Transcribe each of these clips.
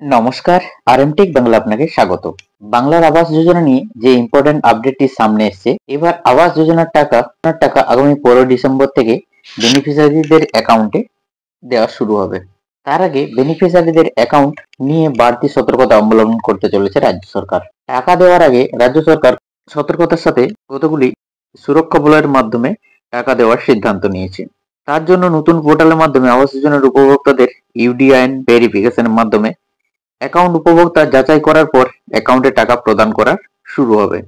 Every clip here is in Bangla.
নমস্কার, আরএমটেক বাংলা আপনাকে স্বাগত। বাংলার আবাস যোজনা নিয়ে যে ইম্পর্টেন্ট আপডেটটি সামনে এসছে, এবার আবাস যোজনার টাকা আগামী 15 ডিসেম্বর থেকে বেনিফিশিয়ারিদের অ্যাকাউন্টে দেওয়া শুরু হবে। তার আগে বেনিফিশিয়ারিদের অ্যাকাউন্ট নিয়ে বাড়তি সতর্কতা অবলম্বন করতে চলেছে রাজ্য সরকার। টাকা দেওয়ার আগে রাজ্য সরকার সতর্কতার সাথে কতগুলি সুরক্ষা বলয়ের মাধ্যমে টাকা দেওয়ার সিদ্ধান্ত নিয়েছে। তার জন্য নতুন পোর্টালের মাধ্যমে আবাস যোজনার উপভোক্তাদের ইউডিআইএন ভেরিফিকেশনের মাধ্যমে অ্যাকাউন্ট উপভোক্তা যাচাই করার পর অ্যাকাউন্টে টাকা প্রদান করা শুরু হবে,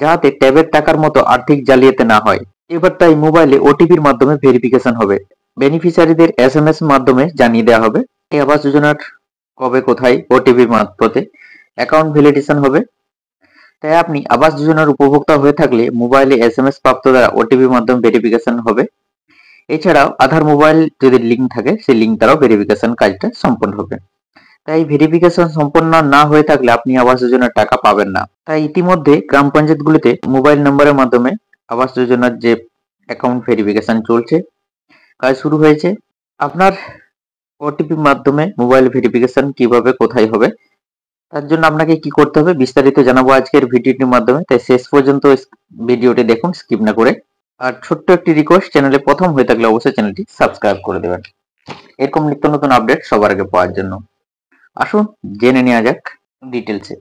যাতে ট্যাবের টাকার মতো আর্থিক জালিয়াতি না হয়। এবার তাই মোবাইলে ওটিপির মাধ্যমে ভেরিফিকেশন হবে। বেনিফিশিয়ারিদের এসএমএস মাধ্যমে জানিয়ে দেওয়া হবে এই আবাস যোজনার কবে কোথায় ওটিপি মারফতে অ্যাকাউন্ট ভ্যালিডেশন হবে। তাই আপনি আবাস যোজনার উপভোক্তা হয়ে থাকলে মোবাইলে এসএমএস প্রাপ্ত দ্বারা ওটিপির মাধ্যমে ভেরিফিকেশন হবে। এছাড়াও আধার মোবাইল যদি লিঙ্ক থাকে সেই লিঙ্ক দ্বারাও ভেরিফিকেশন কাজটা সম্পন্ন হবে। তাই ভেরিফিকেশন সম্পন্ন না হয়ে থাকলে আপনি আবাস যোজনার টাকা পাবেন না। তাই ইতিমধ্যে গ্রাম পঞ্চায়েতগুলিতে মোবাইল নম্বরের মাধ্যমে আবাস যোজনার যে অ্যাকাউন্ট ভেরিফিকেশন চলছে, কাজ শুরু হয়েছে। আপনার ওটিপির মাধ্যমে মোবাইল ভেরিফিকেশন কিভাবে কোথায় হবে, তার জন্য আপনাকে কি করতে হবে বিস্তারিত জানাবো আজকের ভিডিওটির মাধ্যমে। তাই শেষ পর্যন্ত ভিডিওটি দেখুন, স্কিপ না করে। আর ছোট্ট একটি রিকোয়েস্ট, চ্যানেলে প্রথম হয়ে থাকলে অবশ্যই চ্যানেলটি সাবস্ক্রাইব করে দেবেন এরকম নিত্য নতুন আপডেট সবার আগে পাওয়ার জন্য। আসুন জেনে নেওয়া যাক ডিটেলসে।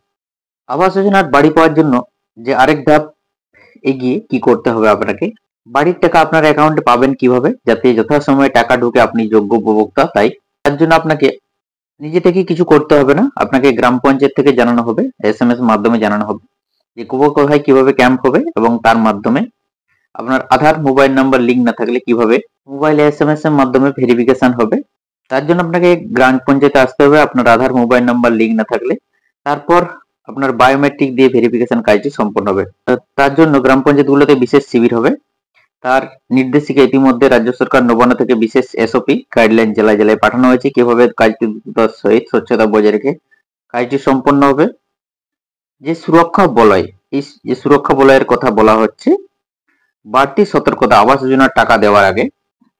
আবাস যোজনার বাড়ি পাওয়ার জন্য যে আরেক ধাপ এগিয়ে কি করতে হবে আপনাকে, বাড়ির টাকা আপনার অ্যাকাউন্টে পাবেন কিভাবে, যাতে যথাসময়ে টাকা ঢুকে আপনি যোগ্য উপভোক্তা। তাই তার জন্য আপনাকে নিজে থেকে কিছু করতে হবে না, আপনাকে গ্রাম পঞ্চায়েত থেকে জানানো হবে, এসএমএস মাধ্যমে জানানো হবে যে কোথায় কিভাবে ক্যাম্প হবে, এবং তার মাধ্যমে আপনার আধার মোবাইল নাম্বার লিঙ্ক না থাকলে কিভাবে মোবাইলে এসএমএস এর মাধ্যমে ভেরিফিকেশন হবে। তার জন্য আপনাকে গ্রাম পঞ্চায়েতে আসতে হবে আপনার আধার মোবাইল নাম্বার লিঙ্ক না থাকলে। তারপর আপনার বায়োমেট্রিক দিয়ে ভেরিফিকেশন কাজটি সম্পন্ন হবে। তার জন্য গ্রাম পঞ্চায়েতগুলোতে বিশেষ শিবির হবে। তার নির্দেশিকা ইতিমধ্যে রাজ্য সরকার নবান্ন থেকে বিশেষ এসওপি গাইডলাইন জেলায় জেলায় পাঠানো হয়েছে, কিভাবে কাজটি দ্রুততার সহিত স্বচ্ছতা বজায় রেখে কাজটি সম্পন্ন হবে। যে সুরক্ষা বলয়, এই যে সুরক্ষা বলয়ের কথা বলা হচ্ছে, বাড়তি সতর্কতা আবাস যোজনার টাকা দেওয়ার আগে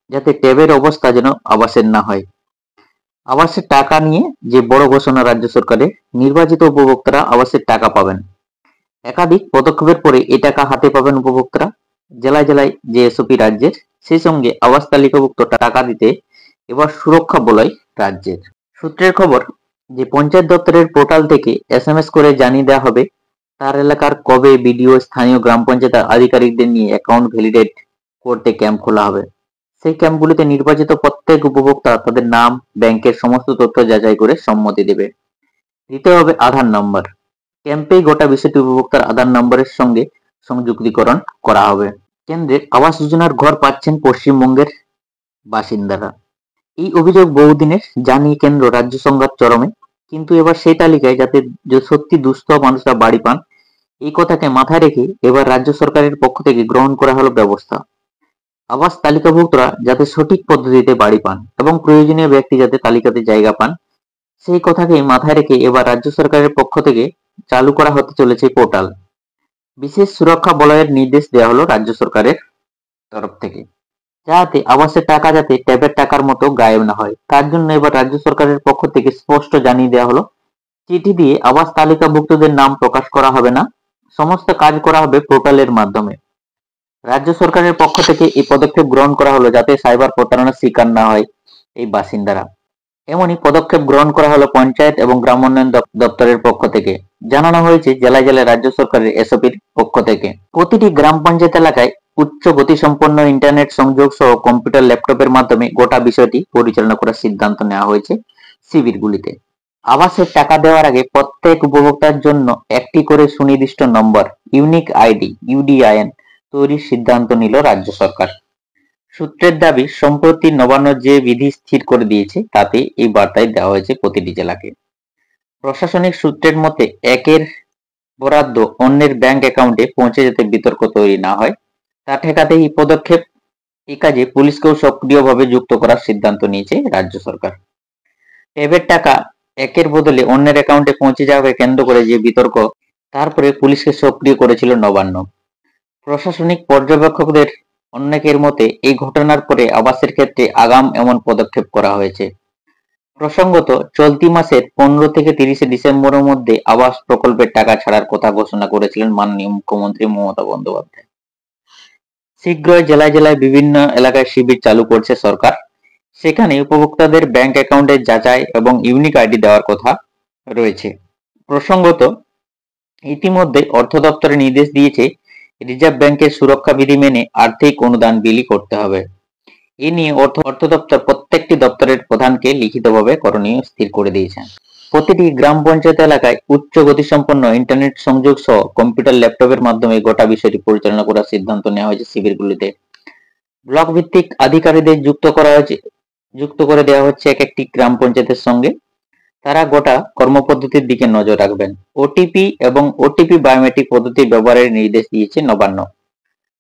যাতে ট্যাবের অবস্থা যেন আবাসের না হয়। আবাসের টাকা নিয়ে যে বড় ঘোষণা রাজ্য সরকারের, নির্বাচিত উপভোক্তারা আবাসের টাকা পাবেন। একাধিক পদক্ষেপের পরে এই টাকা হাতে পাবেন উপভোক্তারা। জেলায় জেলায় যে এসওপি রাজ্যের, সেই সঙ্গে আবাস তালিকাভুক্ত টাকা দিতে এবার সুরক্ষা বলয় রাজ্যের। সূত্রের খবর যে পঞ্চায়েত দপ্তরের পোর্টাল থেকে এসএমএস করে জানিয়ে দেওয়া হবে তার এলাকার কবে বিডিও স্থানীয় গ্রাম পঞ্চায়েত আধিকারিকদের নিয়ে অ্যাকাউন্ট ভ্যালিডেট করতে ক্যাম্প খোলা হবে। সেই ক্যাম্পগুলিতে নির্বাচিত প্রত্যেক উপভোক্তা তাদের নাম, ব্যাংকের সমস্ত তথ্য যাচাই করে সম্মতি দেবে। দিতে হবে আধার নম্বর। ক্যাম্পেই গোটা বিষয়টি উপভোক্তার আধার নম্বরের সঙ্গে সংযুক্তিকরণ করা হবে। কেন্দ্রে আবাস যোজনার ঘর পাচ্ছেন পশ্চিমবঙ্গের বাসিন্দারা, এই অভিযোগ বহুদিনের, জানিয়ে কেন্দ্র রাজ্য সংঘাত চরমে। কিন্তু এবার সেই তালিকায় যাতে সত্যি দুস্থ মানুষরা বাড়ি পান, এই কথাকে মাথায় রেখে এবার রাজ্য সরকারের পক্ষ থেকে গ্রহণ করা হলো ব্যবস্থা। আবাস তালিকাভুক্তরা যাতে সঠিক পদ্ধতিতে বাড়ি পান এবং প্রয়োজনীয় ব্যক্তি যাতে তালিকাতে জায়গা পান, সেই কথাকেই মাথায় রেখে এবার রাজ্য সরকারের পক্ষ থেকে চালু করা হতে চলেছে পোর্টাল। বিশেষ সুরক্ষা বলয়ের নির্দেশ দেওয়া হলো রাজ্য সরকারের তরফ থেকে, যাতে আবাসের টাকা যাতে ট্যাবের টাকার মতো গায়েব না হয়। তার জন্য এবার রাজ্য সরকারের পক্ষ থেকে স্পষ্ট জানিয়ে দেওয়া হলো, চিঠি দিয়ে আবাস তালিকাভুক্তদের নাম প্রকাশ করা হবে না, সমস্ত কাজ করা হবে পোর্টালের মাধ্যমে। রাজ্য সরকারের পক্ষ থেকে এই পদক্ষেপ গ্রহণ করা হলো যাতে সাইবার প্রতারণার শিকার না হয় এই বাসিন্দারা। এমনই পদক্ষেপ গ্রহণ করা হলো পঞ্চায়েত এবং গ্রাম উন্নয়ন দপ্তরের পক্ষ থেকে। জানানো হয়েছে জেলায় জেলায় রাজ্য সরকারের এসওপির পক্ষ থেকে প্রতিটি গ্রাম পঞ্চায়েত এলাকায় উচ্চ গতিসম্পন্ন ইন্টারনেট সংযোগ সহ কম্পিউটার ল্যাপটপের মাধ্যমে গোটা বিষয়টি পরিচালনা করার সিদ্ধান্ত নেওয়া হয়েছে শিবিরগুলিতে। আবাসের টাকা দেওয়ার আগে প্রত্যেক উপভোক্তার জন্য একটি করে সুনির্দিষ্ট নম্বর, ইউনিক আইডি ইউডিআইএন তৈরির সিদ্ধান্ত নিল রাজ্য সরকার। সূত্রের দাবি, সম্প্রতি নবান্ন যে বিধি স্থির করে দিয়েছে তাতে এই বার্তায় দেওয়া হয়েছে প্রতিটি জেলাকে। প্রশাসনিক সূত্রের মতে একের বরাদ্দ অন্যের ব্যাংক অ্যাকাউন্টে পৌঁছে যেতে বিতর্ক তৈরি না হয় তা ঠেকাতে এই পদক্ষেপ। এই কাজে পুলিশকেও সক্রিয়ভাবে যুক্ত করার সিদ্ধান্ত নিয়েছে রাজ্য সরকার। ট্যাবের টাকা একের বদলে অন্যের অ্যাকাউন্টে পৌঁছে যাওয়াকে কেন্দ্র করে যে বিতর্ক, তারপরে পুলিশকে সক্রিয় করেছিল নবান্ন। প্রশাসনিক পর্যবেক্ষকদের অনেকের মতে এই ঘটনার পরে আবাসের ক্ষেত্রে আগাম এমন পদক্ষেপ করা হয়েছে। প্রসঙ্গত, চলতি মাসের 15 থেকে 30 ডিসেম্বরের মধ্যে আবাস প্রকল্পের টাকা ছাড়ার কথা ঘোষণা করেছিলেন মাননীয় মুখ্যমন্ত্রী মমতা বন্দ্যোপাধ্যায়। শীঘ্রই জেলায় জেলায় বিভিন্ন এলাকায় শিবির চালু করছে সরকার। সেখানে উপভোক্তাদের ব্যাংক অ্যাকাউন্টের যাচাই এবং ইউনিক আইডি দেওয়ার কথা রয়েছে। প্রসঙ্গত, ইতিমধ্যে অর্থ দপ্তরে নির্দেশ দিয়েছে রিজার্ভ ব্যাংকের সুরক্ষা বিধি মেনে আর্থিক অনুদান বিলি করতে হবে। এ নিয়ে অর্থ দপ্তর প্রত্যেকটি দপ্তরের প্রধানকে লিখিতভাবে করণীয় স্থির করে দিয়েছেন। প্রতিটি গ্রাম পঞ্চায়েত এলাকায় উচ্চ গতিসম্পন্ন ইন্টারনেট সংযোগ সহ কম্পিউটার ল্যাপটপের মাধ্যমে গোটা বিষয়টি পরিচালনা করার সিদ্ধান্ত নেওয়া হয়েছে। শিবিরগুলিতে ব্লক ভিত্তিক আধিকারিকদের যুক্ত করে দেওয়া হচ্ছে এক একটি গ্রাম পঞ্চায়েতের সঙ্গে। তারা গোটা কর্মপদ্ধতির দিকে নজর রাখবেন। ওটিপি এবং ওটিপি বায়োমেট্রিক পদ্ধতি ব্যবহারের নির্দেশ দিয়েছে নবান্ন।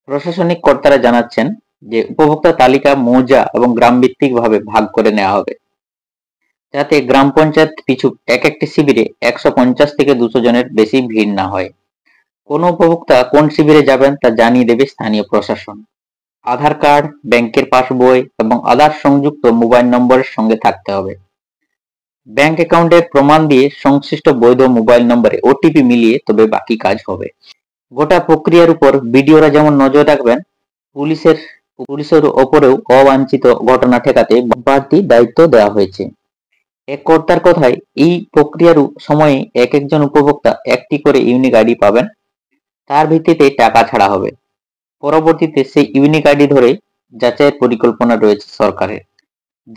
প্রশাসনিক কর্তারা জানাচ্ছেন যে উপভোক্তা তালিকা মৌজা এবং গ্রাম ভিত্তিক ভাবে ভাগ করে নেওয়া হবে, যাতে গ্রাম পঞ্চায়েত পিছু এক একটি শিবিরে 150 থেকে 200 জনের বেশি ভিড় না হয়। কোন উপভোক্তা কোন শিবিরে যাবেন তা জানিয়ে দেবে স্থানীয় প্রশাসন। আধার কার্ড, ব্যাংকের পাসবই এবং আধার সংযুক্ত মোবাইল নম্বরের সঙ্গে থাকতে হবে। ব্যাংক অ্যাকাউন্টের প্রমাণ দিয়ে সংশ্লিষ্ট বৈধ মোবাইল নম্বরে ওটিপি মিলিয়ে তবে বাকি কাজ হবে। গোটা প্রক্রিয়ার উপর বিডিওরা যেমন নজর রাখবেন, পুলিশের ওপরেও অবাঞ্ছিত ঘটনা ঠেকাতে বাড়তি দায়িত্ব দেওয়া হয়েছে। এক কর্তার কথায়, এই প্রক্রিয়ার সময়ে এক একজন উপভোক্তা একটি করে ইউনিক আইডি পাবেন। তার ভিত্তিতে টাকা ছাড়া হবে। পরবর্তীতে সেই ইউনিক আইডি ধরে যাচাইয়ের পরিকল্পনা রয়েছে সরকারের।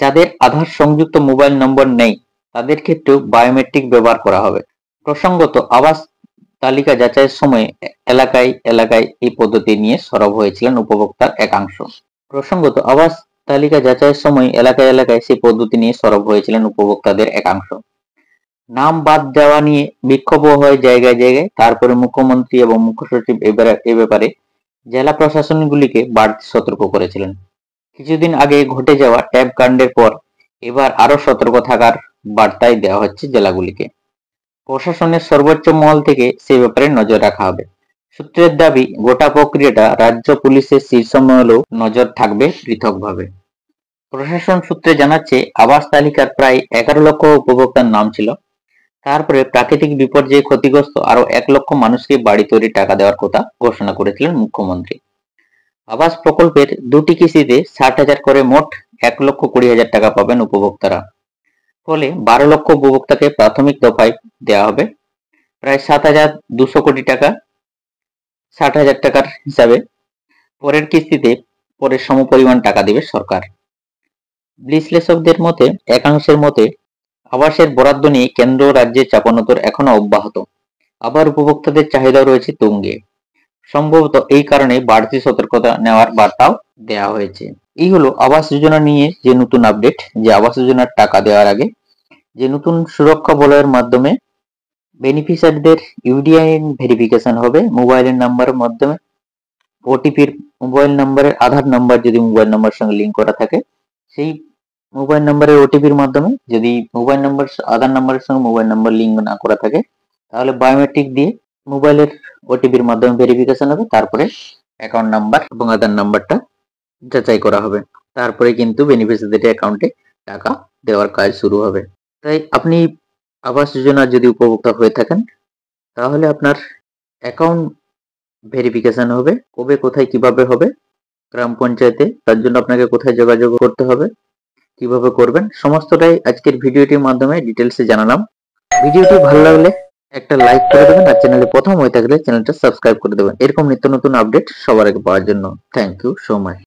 যাদের আধার সংযুক্ত মোবাইল নম্বর নেই তাদের ক্ষেত্রেও বায়োমেট্রিক ব্যবহার করা হবে। প্রসঙ্গত, আবাস তালিকা যাচাইয়ের সময় এলাকায় এলাকায় এই পদ্ধতি নিয়ে সরব হয়েছিলেন উপভোক্তার একাংশ। সেই পদ্ধতি নিয়ে সরব হয়েছিলেন উপভোক্তাদের একাংশ। নাম বাদ দেওয়া নিয়ে বিক্ষোভ হয় জায়গায় জায়গায়। তারপরে মুখ্যমন্ত্রী এবং মুখ্য সচিব এ ব্যাপারে জেলা প্রশাসনগুলিকে বাড়তি সতর্ক করেছিলেন। কিছুদিন আগে ঘটে যাওয়া ট্যাব কাণ্ডের পর এবার আরো সতর্ক থাকার বার্তাই দেওয়া হচ্ছে জেলাগুলিকে। প্রশাসনের সর্বোচ্চ মহল থেকে সে ব্যাপারে নজর রাখা হবে। সূত্রের দাবি, গোটা প্রক্রিয়াটা রাজ্য পুলিশের শীর্ষ মহলেও নজর থাকবে পৃথকভাবে। প্রশাসন সূত্রে জানাচ্ছে, আবাস তালিকার প্রায় 11 লক্ষ উপভোক্তার নাম ছিল। তারপরে প্রাকৃতিক বিপর্যয়ে ক্ষতিগ্রস্ত আরো 1 লক্ষ মানুষকে বাড়ি তৈরির টাকা দেওয়ার কথা ঘোষণা করেছিলেন মুখ্যমন্ত্রী। আবাস প্রকল্পের 2টি কিস্তিতে 60,000 করে মোট 1,20,000 টাকা পাবেন উপভোক্তারা। ফলে 12 লক্ষ উপভোক্তাকে প্রাথমিক দফায় দেওয়া হবে প্রায় 7,200 কোটি টাকা, 60,000 টাকার হিসাবে। পরের কিস্তিতে পরের সমপরিমাণ টাকা দেবে সরকার। বিশ্লেষকদের মতে, একাংশের মতে, আবাসের বরাদ্দ নিয়ে কেন্দ্র রাজ্যের চাপানোতর এখনো অব্যাহত। আবার উপভোক্তাদের চাহিদা রয়েছে তুঙ্গে। সম্ভবত এই কারণে বাড়তি সতর্কতা নেওয়ার বার্তাও দেওয়া হয়েছে। এই হলো আবাস যোজনা নিয়ে যে নতুন আপডেট, যে আবাস যোজনার টাকা দেওয়ার আগে যে নতুন সুরক্ষা বলয়ের মাধ্যমে বেনিফিশিয়ারিদের ইউডিআই ভেরিফিকেশন হবে মোবাইলের নাম্বারের মাধ্যমে। ওটিপির মোবাইল নাম্বারের আধার নাম্বার যদি মোবাইল নাম্বারের সঙ্গে লিঙ্ক করা থাকে, সেই মোবাইল নাম্বারের ওটিপির মাধ্যমে, যদি মোবাইল নাম্বার আধার নাম্বারের সঙ্গে মোবাইল নাম্বার লিঙ্ক না করা থাকে, তাহলে বায়োমেট্রিক দিয়ে মোবাইলের ওটিপির মাধ্যমে ভেরিফিকেশন হবে। তারপরে অ্যাকাউন্ট নাম্বার এবং আধার নাম্বারটা যাচাই করা হবে। তারপরে কিন্তু বেনিফিশিয়ারিদের অ্যাকাউন্টে টাকা দেওয়ার কাজ শুরু হবে। তাই আপনি আবাস যোজনার যদি উপভোক্তা হয়ে থাকেন, তাহলে আপনার অ্যাকাউন্ট ভেরিফিকেশন হবে। কবে, কোথায়, কিভাবে হবে, গ্রাম পঞ্চায়েতে, তার জন্য আপনাকে কোথায় যোগাযোগ করতে হবে, কিভাবে করবেন, সমস্তটাই আজকের ভিডিওটির মাধ্যমে ডিটেলসে জানালাম। ভিডিওটি ভালো লাগলে একটা লাইক করে দেবেন, আর চ্যানেলে প্রথম হয়ে থাকলে চ্যানেলটা সাবস্ক্রাইব করে দেবেন এরকম নিত্য নতুন আপডেট সবার আগে পাওয়ার জন্য। Thank you so much.